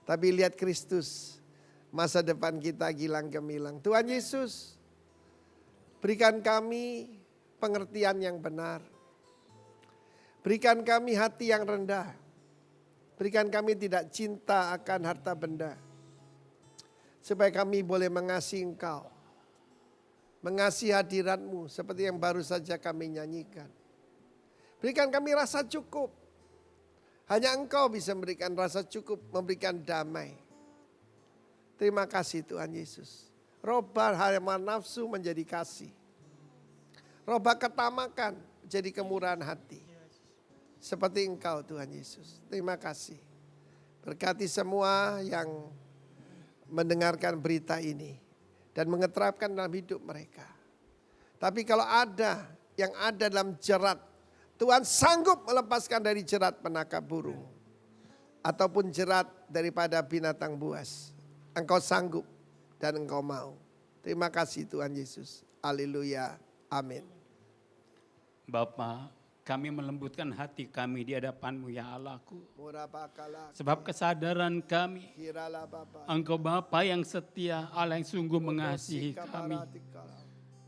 Tapi lihat Kristus, masa depan kita gilang gemilang. Tuhan Yesus, berikan kami pengertian yang benar. Berikan kami hati yang rendah. Berikan kami tidak cinta akan harta benda. Supaya kami boleh mengasihi Engkau. Mengasihi hadirat-Mu seperti yang baru saja kami nyanyikan. Berikan kami rasa cukup. Hanya Engkau bisa memberikan rasa cukup, memberikan damai. Terima kasih Tuhan Yesus. Robah hawa nafsu menjadi kasih. Robah ketamakan jadi kemurahan hati. Seperti Engkau Tuhan Yesus. Terima kasih. Berkati semua yang mendengarkan berita ini. Dan mengeterapkan dalam hidup mereka. Tapi kalau ada yang ada dalam jerat. Tuhan sanggup melepaskan dari jerat penangkap burung. Ataupun jerat daripada binatang buas. Engkau sanggup dan Engkau mau. Terima kasih Tuhan Yesus. Haleluya. Amin. Bapa, kami melembutkan hati kami di hadapan-Mu ya Allahku. Murabakala Sebab kesadaran kami, kirala Bapa. Engkau Bapa yang setia, Allah yang sungguh mengasihi kami.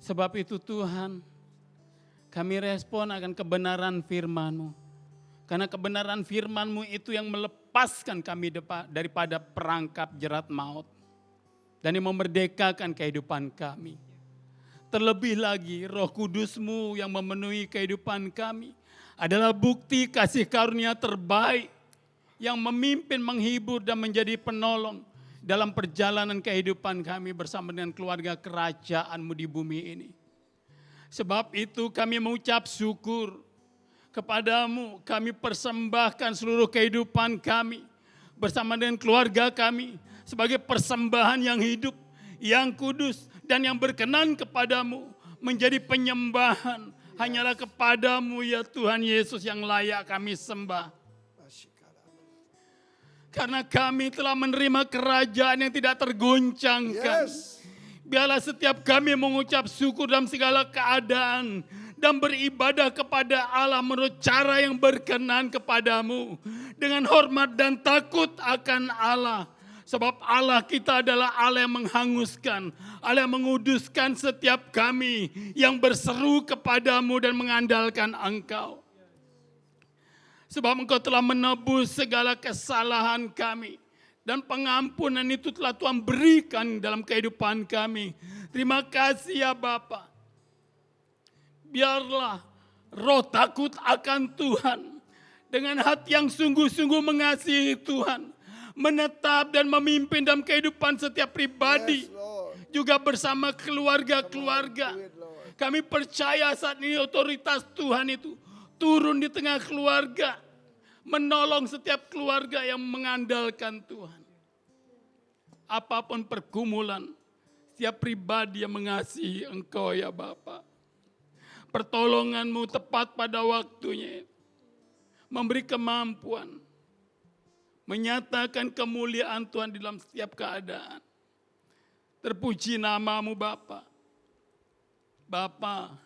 Sebab itu Tuhan, kami respon akan kebenaran firman-Mu. Karena kebenaran firman-Mu itu yang melepaskan kami daripada perangkap jerat maut. Dan yang memerdekakan kehidupan kami. Terlebih lagi Roh Kudus-Mu yang memenuhi kehidupan kami adalah bukti kasih karunia terbaik yang memimpin, menghibur dan menjadi penolong dalam perjalanan kehidupan kami bersama dengan keluarga kerajaan-Mu di bumi ini. Sebab itu kami mengucap syukur kepadamu, kami persembahkan seluruh kehidupan kami bersama dengan keluarga kami sebagai persembahan yang hidup, yang kudus, dan yang berkenan kepadamu, menjadi penyembahan hanyalah kepadamu ya Tuhan Yesus yang layak kami sembah. Karena kami telah menerima kerajaan yang tidak tergoncangkan. Biarlah setiap kami mengucap syukur dalam segala keadaan dan beribadah kepada Allah menurut cara yang berkenan kepadamu. Dengan hormat dan takut akan Allah. Sebab Allah kita adalah Allah yang menghanguskan, Allah yang menguduskan setiap kami yang berseru kepadamu dan mengandalkan Engkau. Sebab Engkau telah menebus segala kesalahan kami. Dan pengampunan itu telah Tuhan berikan dalam kehidupan kami. Terima kasih ya Bapa. Biarlah roh takut akan Tuhan. Dengan hati yang sungguh-sungguh mengasihi Tuhan. Menetap dan memimpin dalam kehidupan setiap pribadi. Juga bersama keluarga-keluarga. Kami percaya saat ini otoritas Tuhan itu turun di tengah keluarga. Menolong setiap keluarga yang mengandalkan Tuhan. Apapun pergumulan, setiap pribadi yang mengasihi Engkau ya Bapa. Pertolongan-Mu tepat pada waktunya. Memberi kemampuan. Menyatakan kemuliaan Tuhan dalam setiap keadaan. Terpuji nama-Mu Bapa. Bapa,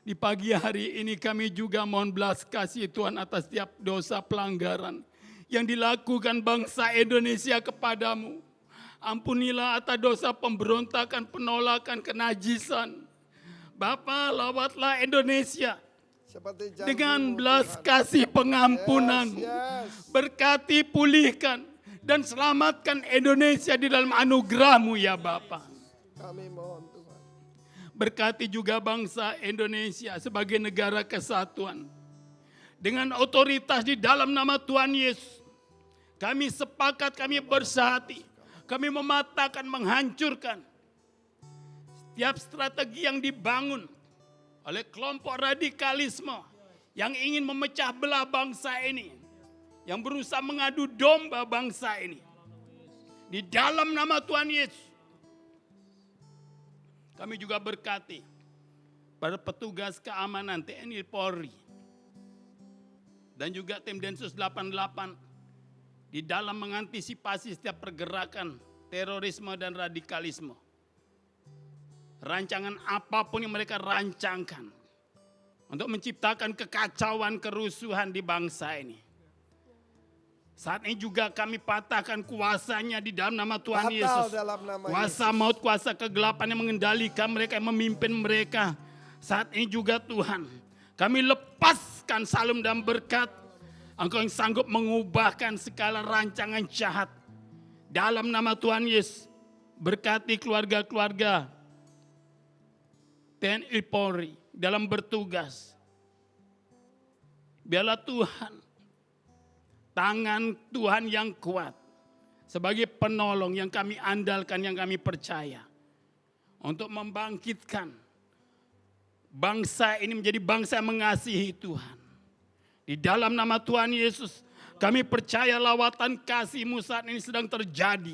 di pagi hari ini kami juga mohon belas kasih Tuhan atas setiap dosa pelanggaran yang dilakukan bangsa Indonesia kepadamu. Ampunilah atas dosa pemberontakan, penolakan, kenajisan. Bapa, lawatlah Indonesia dengan belas kasih pengampunan. Berkati, pulihkan, dan selamatkan Indonesia di dalam anugerah-Mu ya Bapa. Kami mohon Tuhan. Berkati juga bangsa Indonesia sebagai negara kesatuan. Dengan otoritas di dalam nama Tuhan Yesus. Kami sepakat, kami bersehati. Kami mematahkan, menghancurkan setiap strategi yang dibangun oleh kelompok radikalisme yang ingin memecah belah bangsa ini. Yang berusaha mengadu domba bangsa ini. Di dalam nama Tuhan Yesus. Kami juga berkati pada petugas keamanan TNI Polri. Dan juga tim Densus 88 di dalam mengantisipasi setiap pergerakan terorisme dan radikalisme. Rancangan apapun yang mereka rancangkan untuk menciptakan kekacauan, kerusuhan di bangsa ini. Saat ini juga kami patahkan kuasanya di dalam nama Tuhan Yesus. Kuasa maut, kuasa kegelapan yang mengendalikan mereka, yang memimpin mereka. Saat ini juga Tuhan, kami lepaskan salam dan berkat. Engkau yang sanggup mengubahkan segala rancangan jahat. Dalam nama Tuhan Yesus, berkati keluarga-keluarga TNI Polri dalam bertugas. Biarlah Tuhan, tangan Tuhan yang kuat sebagai penolong yang kami andalkan, yang kami percaya. Untuk membangkitkan bangsa ini menjadi bangsa yang mengasihi Tuhan. Di dalam nama Tuhan Yesus, kami percaya lawatan kasih-Mu saat ini sedang terjadi.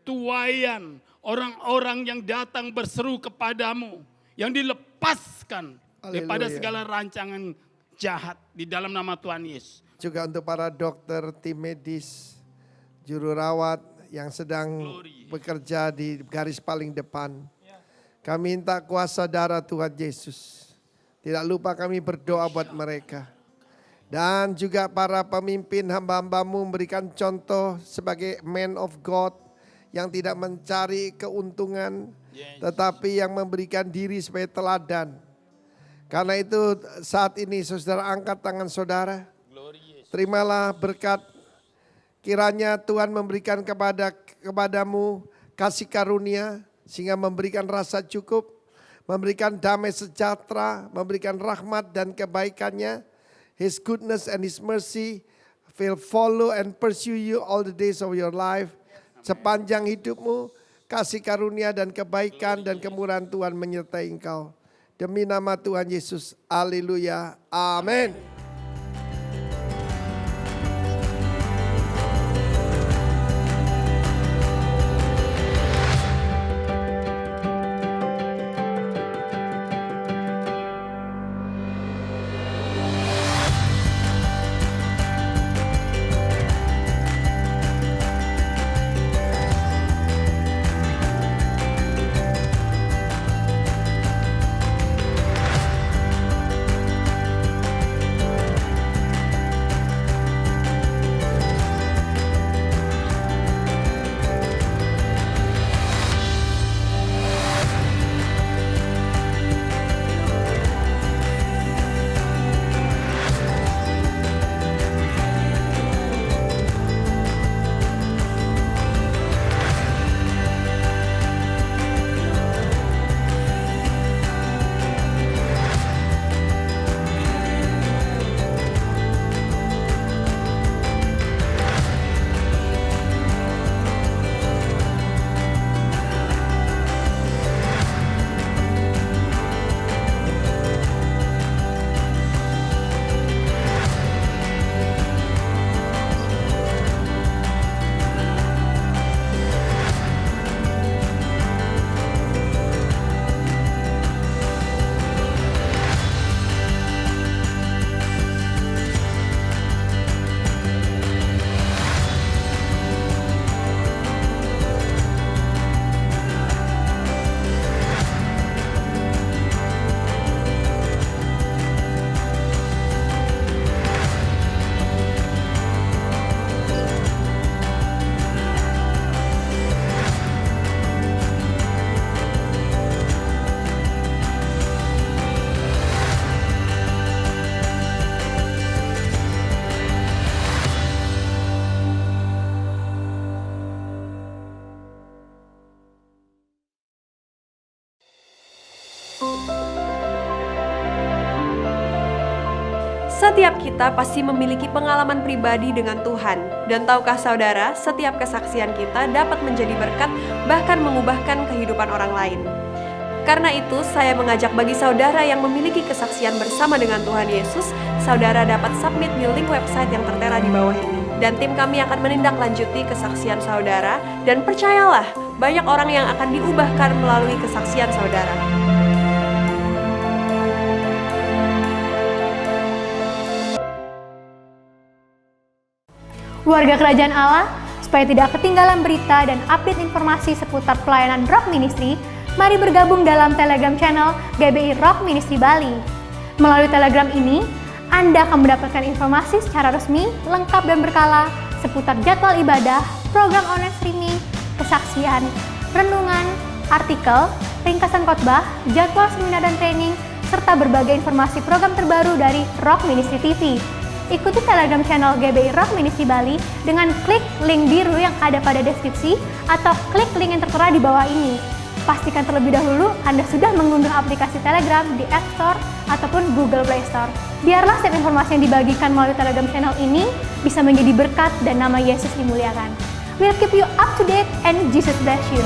Tuaian orang-orang yang datang berseru kepadamu, yang dilepaskan daripada segala rancangan jahat di dalam nama Tuhan Yesus. Juga untuk para dokter, tim medis, juru rawat yang sedang bekerja di garis paling depan. Kami minta kuasa darah Tuhan Yesus. Tidak lupa kami berdoa buat mereka. Dan juga para pemimpin hamba-hambamu memberikan contoh sebagai man of God yang tidak mencari keuntungan, tetapi yang memberikan diri sebagai teladan. Karena itu saat ini saudara angkat tangan saudara. Terimalah berkat. Kiranya Tuhan memberikan kepadamu kasih karunia sehingga memberikan rasa cukup, memberikan damai sejahtera, memberikan rahmat dan kebaikannya. His goodness and His mercy will follow and pursue you all the days of your life. Sepanjang hidupmu, kasih karunia dan kebaikan dan kemurahan Tuhan menyertai engkau. Demi nama Tuhan Yesus, haleluya, amin. Setiap kita pasti memiliki pengalaman pribadi dengan Tuhan. Dan tahukah saudara, setiap kesaksian kita dapat menjadi berkat, bahkan mengubahkan kehidupan orang lain. Karena itu, saya mengajak bagi saudara yang memiliki kesaksian bersama dengan Tuhan Yesus, saudara dapat submit di link website yang tertera di bawah ini. Dan tim kami akan menindaklanjuti kesaksian saudara, dan percayalah, banyak orang yang akan diubahkan melalui kesaksian saudara. Warga Kerajaan Allah, supaya tidak ketinggalan berita dan update informasi seputar pelayanan Rock Ministry, mari bergabung dalam Telegram channel GBI Rock Ministry Bali. Melalui Telegram ini, Anda akan mendapatkan informasi secara resmi, lengkap dan berkala seputar jadwal ibadah, program online streaming, kesaksian, renungan, artikel, ringkasan khotbah, jadwal seminar dan training, serta berbagai informasi program terbaru dari Rock Ministry TV. Ikuti Telegram channel GBI Rock Ministry Bali dengan klik link biru yang ada pada deskripsi atau klik link yang tertera di bawah ini. Pastikan terlebih dahulu Anda sudah mengunduh aplikasi Telegram di App Store ataupun Google Play Store. Biarlah setiap informasi yang dibagikan melalui Telegram channel ini bisa menjadi berkat dan nama Yesus dimuliakan. We'll keep you up to date and Jesus bless you.